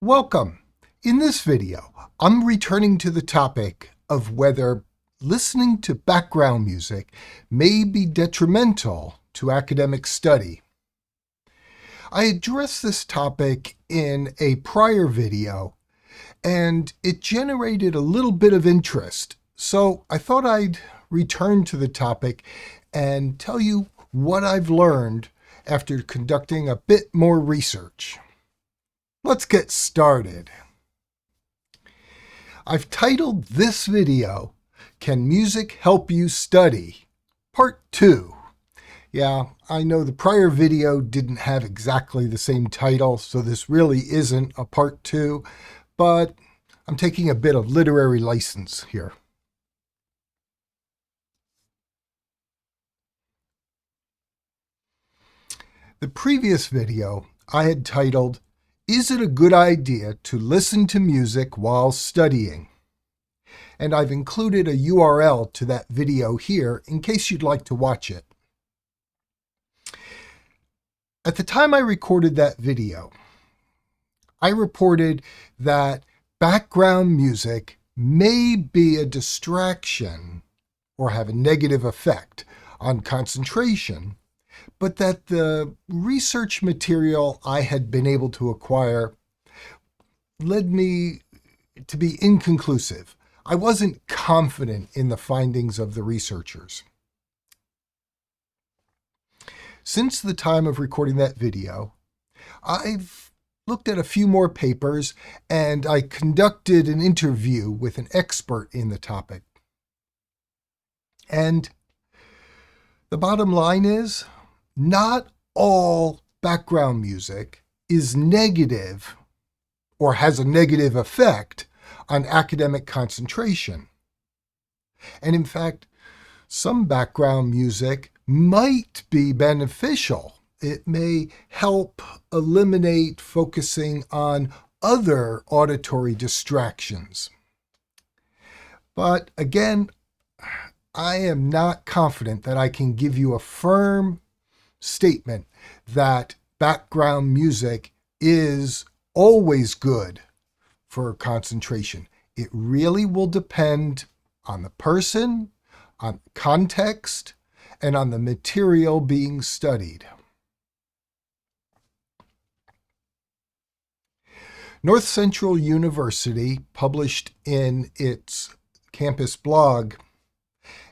Welcome. In this video, I'm returning to the topic of whether listening to background music may be detrimental to academic study. I addressed this topic in a prior video, and it generated a little bit of interest, so I thought I'd return to the topic and tell you what I've learned after conducting a bit more research. Let's get started. I've titled this video, Can Music Help You Study? Part 2. Yeah, I know the prior video didn't have exactly the same title, so this really isn't a part 2, but I'm taking a bit of literary license here. The previous video I had titled, Is it a good idea to listen to music while studying? And I've included a URL to that video here in case you'd like to watch it. At the time I recorded that video, I reported that background music may be a distraction or have a negative effect on concentration, but that the research material I had been able to acquire led me to be inconclusive. I wasn't confident in the findings of the researchers. Since the time of recording that video, I've looked at a few more papers and I conducted an interview with an expert in the topic. And the bottom line is, not all background music is negative or has a negative effect on academic concentration. And in fact, some background music might be beneficial. It may help eliminate focusing on other auditory distractions. But again, I am not confident that I can give you a firm statement that background music is always good for concentration. It really will depend on the person, on context, and on the material being studied. Northcentral University published in its campus blog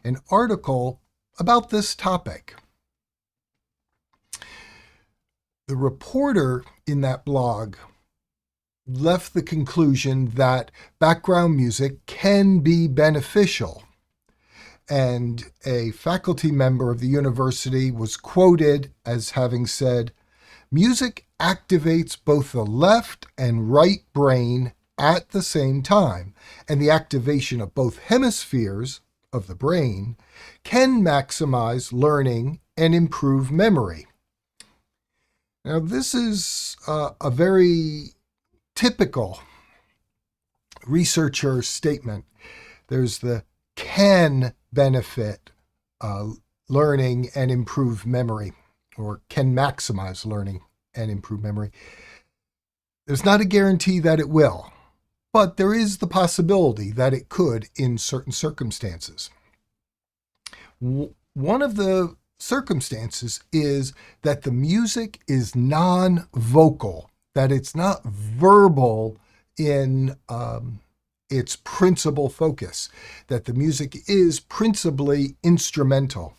an article about this topic. The reporter in that blog left the conclusion that background music can be beneficial, and a faculty member of the university was quoted as having said, "Music activates both the left and right brain at the same time, and the activation of both hemispheres of the brain can maximize learning and improve memory." Now, this is a very typical researcher statement. There's the can benefit learning and improve memory, or can maximize learning and improve memory. There's not a guarantee that it will, but there is the possibility that it could in certain circumstances. One of the circumstances is that the music is non-vocal, that it's not verbal in its principal focus, that the music is principally instrumental.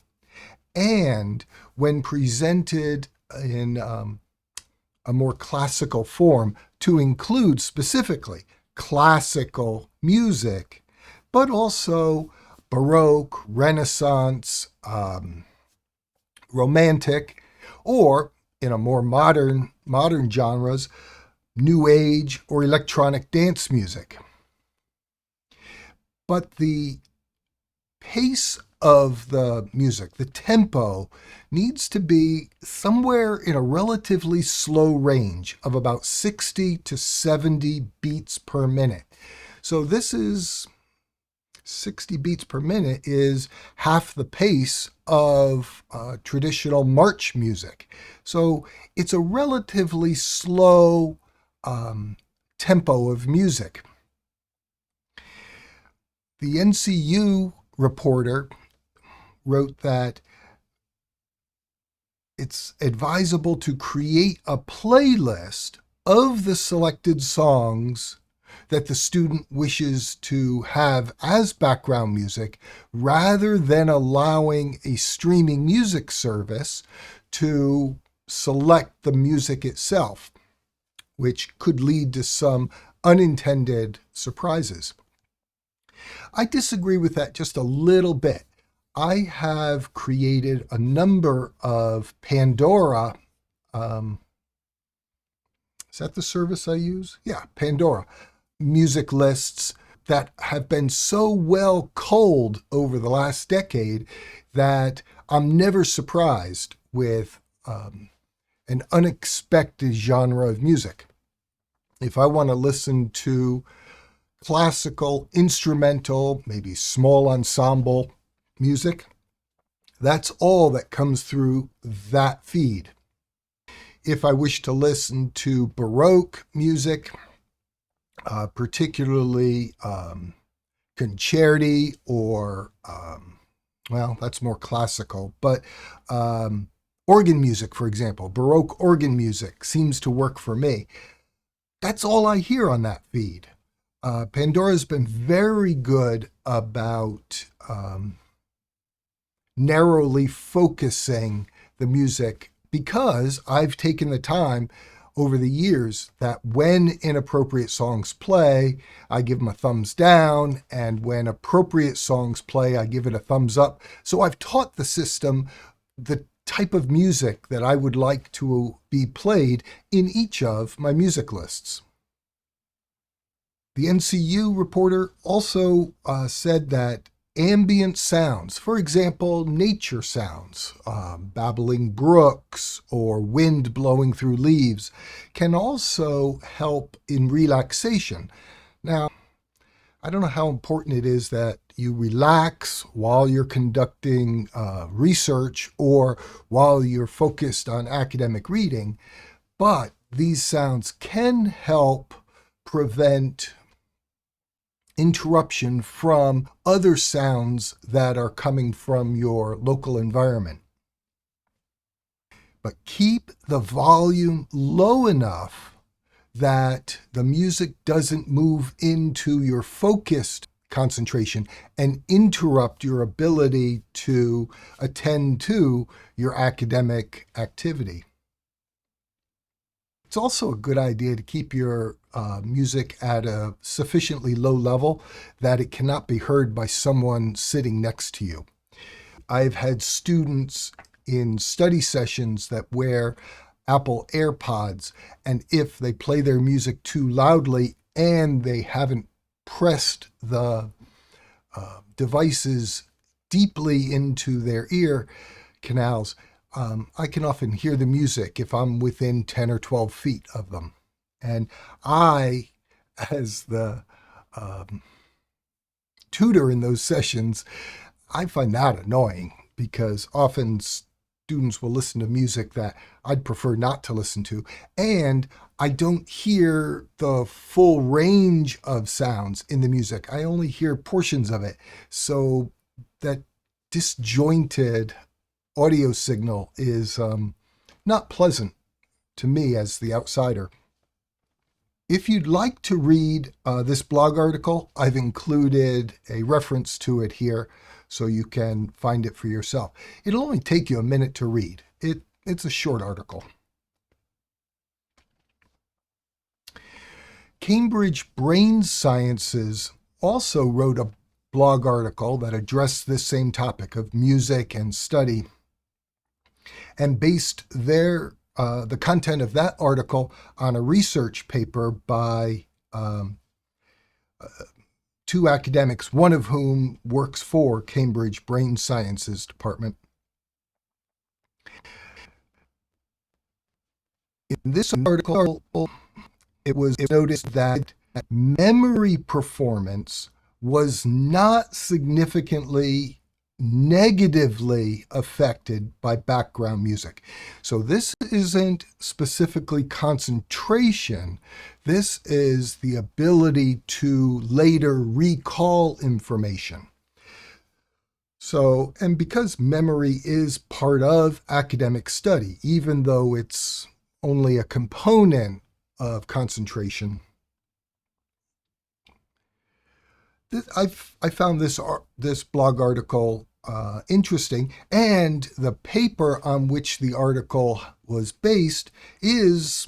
And when presented in a more classical form, to include specifically classical music, but also Baroque, Renaissance, Romantic, or in a more modern genres, New Age or electronic dance music. But the pace of the music, the tempo, needs to be somewhere in a relatively slow range of about 60 to 70 beats per minute. So this is 60 beats per minute is half the pace of traditional march music. So it's a relatively slow tempo of music. The NCU reporter wrote that it's advisable to create a playlist of the selected songs that the student wishes to have as background music rather than allowing a streaming music service to select the music itself, which could lead to some unintended surprises. I disagree with that just a little bit. I have created a number of Pandora. Is that the service I use? Yeah, Pandora music lists that have been so well culled over the last decade that I'm never surprised with an unexpected genre of music. If I want to listen to classical, instrumental, maybe small ensemble music, that's all that comes through that feed. If I wish to listen to Baroque music, particularly concerti or, well, that's more classical, but organ music, for example, Baroque organ music seems to work for me. That's all I hear on that feed. Pandora's been very good about narrowly focusing the music because I've taken the time over the years that when inappropriate songs play, I give them a thumbs down, and when appropriate songs play, I give it a thumbs up. So I've taught the system the type of music that I would like to be played in each of my music lists. The NCU reporter also said that ambient sounds, for example, nature sounds, babbling brooks or wind blowing through leaves, can also help in relaxation. Now, I don't know how important it is that you relax while you're conducting research or while you're focused on academic reading, but these sounds can help prevent interruption from other sounds that are coming from your local environment. But keep the volume low enough that the music doesn't move into your focused concentration and interrupt your ability to attend to your academic activity. It's also a good idea to keep your music at a sufficiently low level that it cannot be heard by someone sitting next to you. I've had students in study sessions that wear Apple AirPods, and if they play their music too loudly and they haven't pressed the devices deeply into their ear canals, I can often hear the music if I'm within 10 or 12 feet of them. And I, as the tutor in those sessions, I find that annoying because often students will listen to music that I'd prefer not to listen to, and I don't hear the full range of sounds in the music. I only hear portions of it. So that disjointed audio signal is not pleasant to me as the outsider. If you'd like to read this blog article, I've included a reference to it here so you can find it for yourself. It'll only take you a minute to read. It's a short article. Cambridge Brain Sciences also wrote a blog article that addressed this same topic of music and study and based the content of that article on a research paper by two academics, one of whom works for Cambridge Brain Sciences Department. In this article, it was noticed that memory performance was not significantly negatively affected by background music. So this isn't specifically concentration. This is the ability to later recall information. So, and because memory is part of academic study, even though it's only a component of concentration, I found this blog article interesting, and the paper on which the article was based is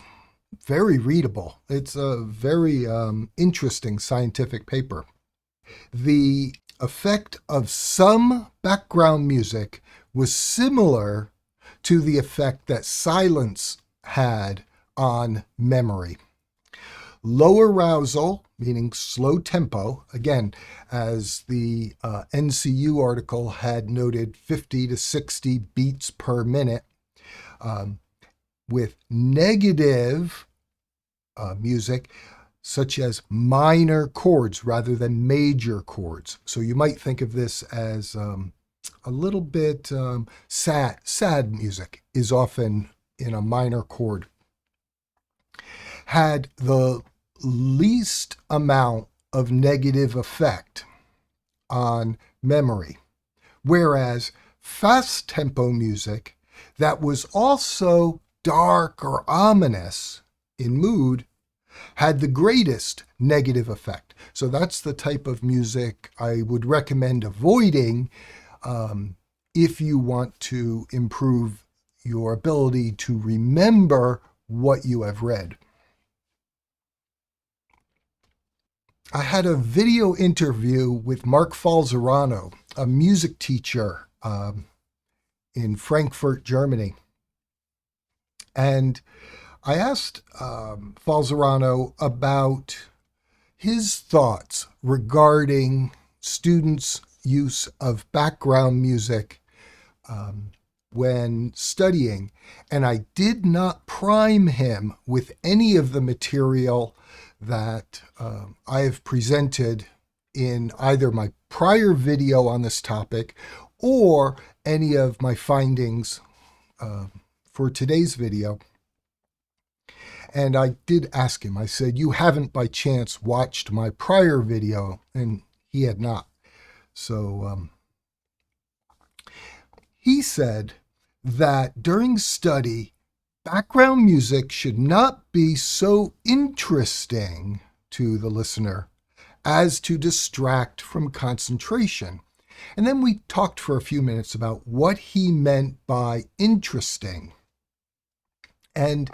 very readable. It's a very interesting scientific paper. The effect of some background music was similar to the effect that silence had on memory. Low arousal, meaning slow tempo, again, as the NCU article had noted, 50 to 60 beats per minute, with negative music, such as minor chords rather than major chords. So you might think of this as a little bit sad music is often in a minor chord, had the least amount of negative effect on memory, whereas fast tempo music that was also dark or ominous in mood had the greatest negative effect. So that's the type of music I would recommend avoiding if you want to improve your ability to remember what you have read. I had a video interview with Mark Falzarano, a music teacher in Frankfurt, Germany. And I asked Falzarano about his thoughts regarding students' use of background music when studying. And I did not prime him with any of the material that I have presented in either my prior video on this topic or any of my findings for today's video. And I did ask him, I said, you haven't by chance watched my prior video? And he had not. So he said that during study, background music should not be so interesting to the listener as to distract from concentration. And then we talked for a few minutes about what he meant by interesting. And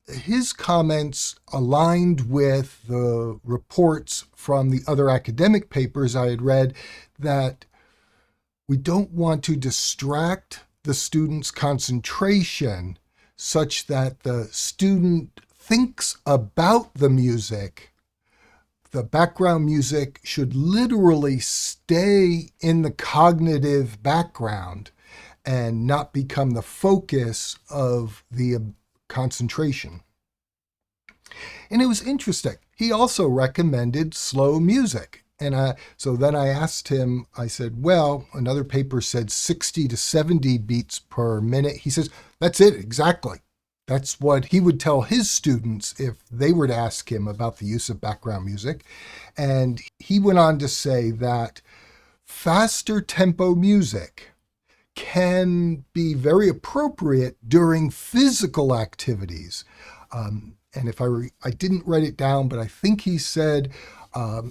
his comments aligned with the reports from the other academic papers I had read that we don't want to distract the student's concentration such that the student thinks about the music. The background music should literally stay in the cognitive background and not become the focus of the concentration. And it was interesting. He also recommended slow music. And so then I asked him, I said, well, another paper said 60 to 70 beats per minute. He says, that's it, exactly. That's what he would tell his students if they were to ask him about the use of background music. And he went on to say that faster tempo music can be very appropriate during physical activities. And if I didn't write it down, but I think he said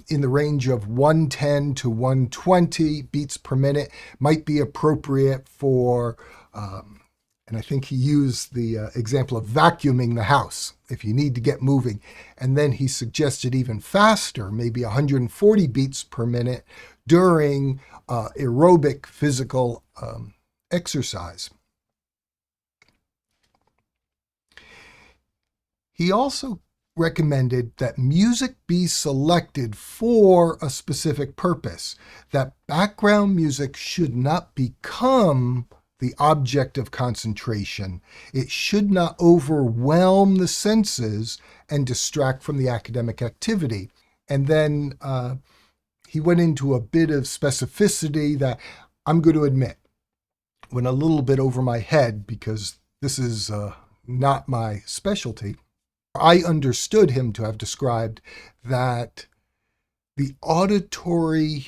in the range of 110 to 120 beats per minute might be appropriate for, and I think he used the example of vacuuming the house if you need to get moving. And then he suggested even faster, maybe 140 beats per minute during aerobic physical exercise. He also recommended that music be selected for a specific purpose, that background music should not become the object of concentration. It should not overwhelm the senses and distract from the academic activity. And then he went into a bit of specificity that I'm going to admit went a little bit over my head because this is not my specialty. I understood him to have described that the auditory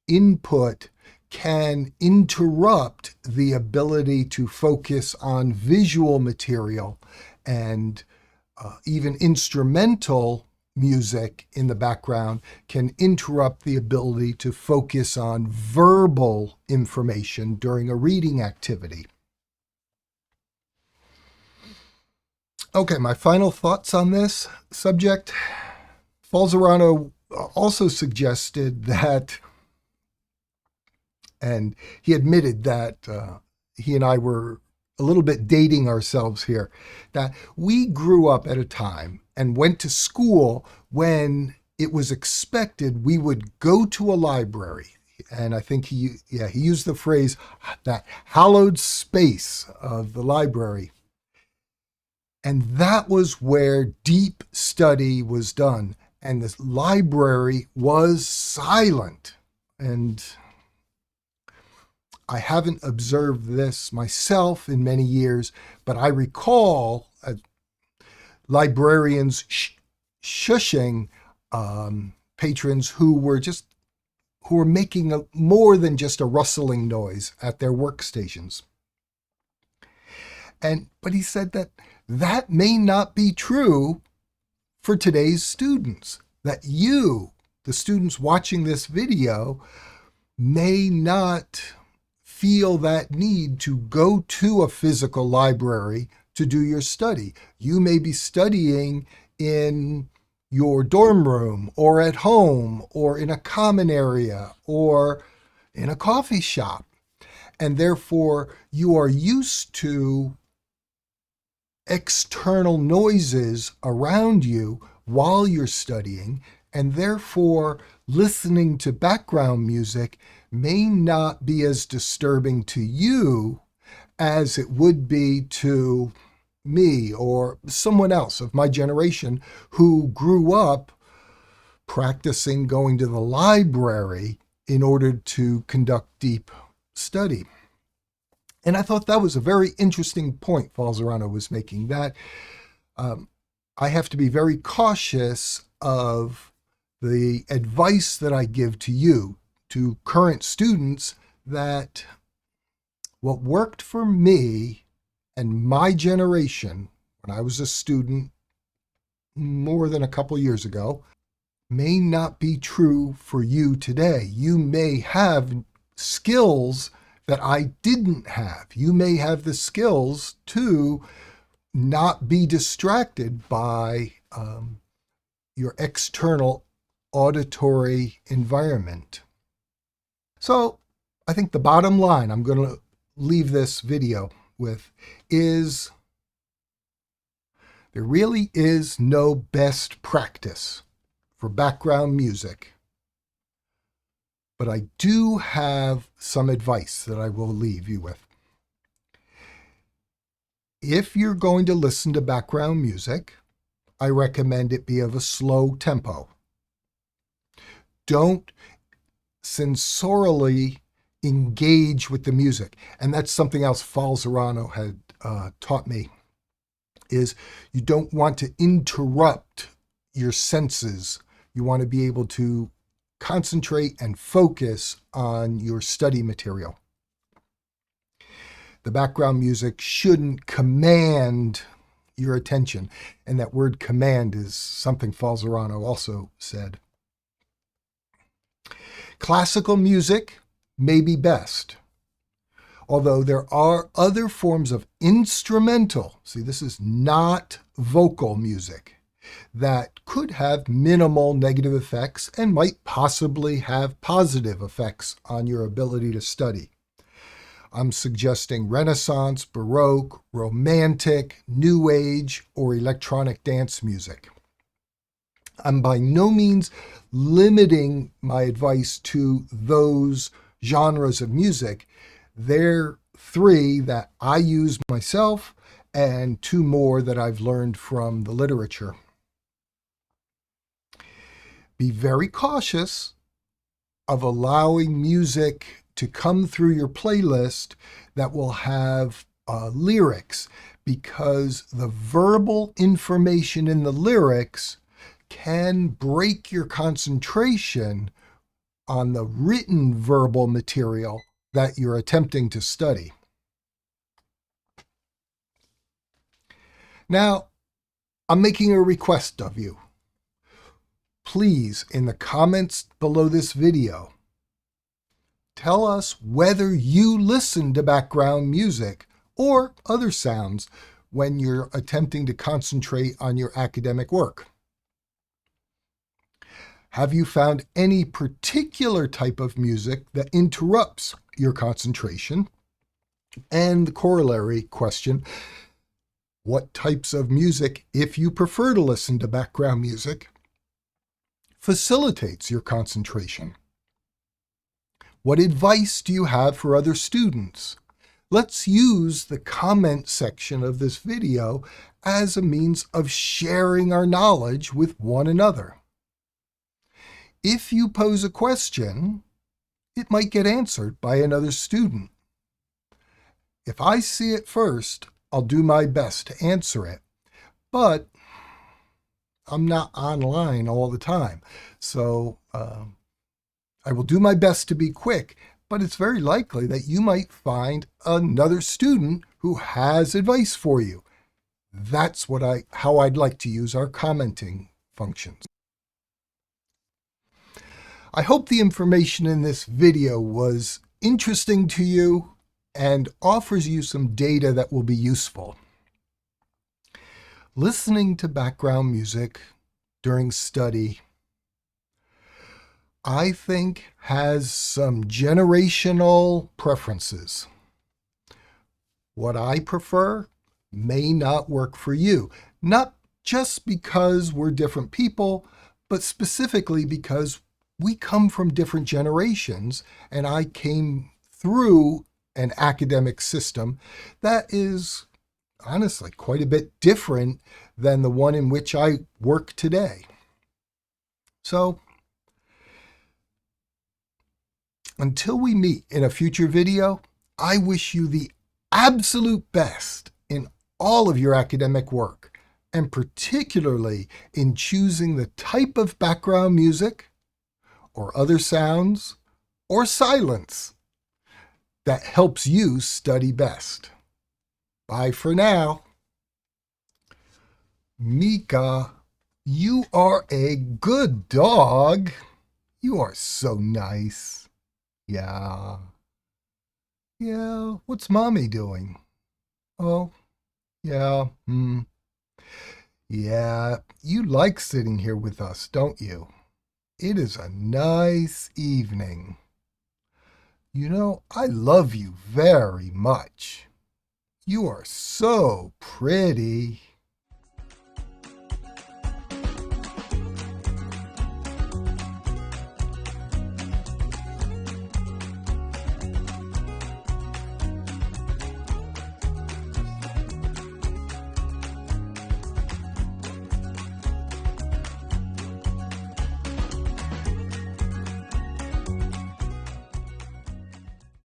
input can interrupt the ability to focus on visual material, and even instrumental music in the background can interrupt the ability to focus on verbal information during a reading activity. Okay, my final thoughts on this subject. Falzarano also suggested that, and he admitted that he and I were a little bit dating ourselves here, that we grew up at a time and went to school when it was expected we would go to a library. And I think he used the phrase, that hallowed space of the library. And that was where deep study was done. And the library was silent. And I haven't observed this myself in many years, but I recall librarians shushing patrons who were making more than just a rustling noise at their workstations. But he said that may not be true for today's students, that you, the students watching this video, may not feel that need to go to a physical library to do your study. You may be studying in your dorm room or at home or in a common area or in a coffee shop. And therefore, you are used to external noises around you while you're studying, and therefore listening to background music may not be as disturbing to you as it would be to me or someone else of my generation who grew up practicing going to the library in order to conduct deep study. And I thought that was a very interesting point Falzarano was making, that I have to be very cautious of the advice that I give to you, to current students, that what worked for me and my generation when I was a student more than a couple years ago may not be true for you today. You may have skills that I didn't have. You may have the skills to not be distracted by your external auditory environment. So I think the bottom line I'm going to leave this video with is there really is no best practice for background music. But I do have some advice that I will leave you with. If you're going to listen to background music, I recommend it be of a slow tempo. Don't sensorially engage with the music. And that's something else Falzarano had taught me, is you don't want to interrupt your senses. You want to be able to concentrate and focus on your study material. The background music shouldn't command your attention. And that word command is something Falzarano also said. Classical music may be best, although there are other forms of instrumental, see, this is not vocal music, that could have minimal negative effects and might possibly have positive effects on your ability to study. I'm suggesting Renaissance, Baroque, Romantic, New Age, or electronic dance music. I'm by no means limiting my advice to those genres of music. They're three that I use myself and two more that I've learned from the literature. Be very cautious of allowing music to come through your playlist that will have lyrics, because the verbal information in the lyrics can break your concentration on the written verbal material that you're attempting to study. Now, I'm making a request of you. Please, in the comments below this video, tell us whether you listen to background music or other sounds when you're attempting to concentrate on your academic work. Have you found any particular type of music that interrupts your concentration? And the corollary question, what types of music, if you prefer to listen to background music, facilitates your concentration? What advice do you have for other students? Let's use the comment section of this video as a means of sharing our knowledge with one another. If you pose a question, it might get answered by another student. If I see it first, I'll do my best to answer it, but I'm not online all the time, so I will do my best to be quick, but it's very likely that you might find another student who has advice for you. That's how I'd like to use our commenting functions. I hope the information in this video was interesting to you and offers you some data that will be useful. Listening to background music during study, I think, has some generational preferences. What I prefer may not work for you, not just because we're different people, but specifically because we come from different generations, and I came through an academic system that is honestly quite a bit different than the one in which I work today. So, until we meet in a future video, I wish you the absolute best in all of your academic work, and particularly in choosing the type of background music or other sounds or silence that helps you study best. Bye for now. Mika, you are a good dog. You are so nice. Yeah. Yeah, what's Mommy doing? Oh, yeah, Yeah, you like sitting here with us, don't you? It is a nice evening. You know, I love you very much. You are so pretty.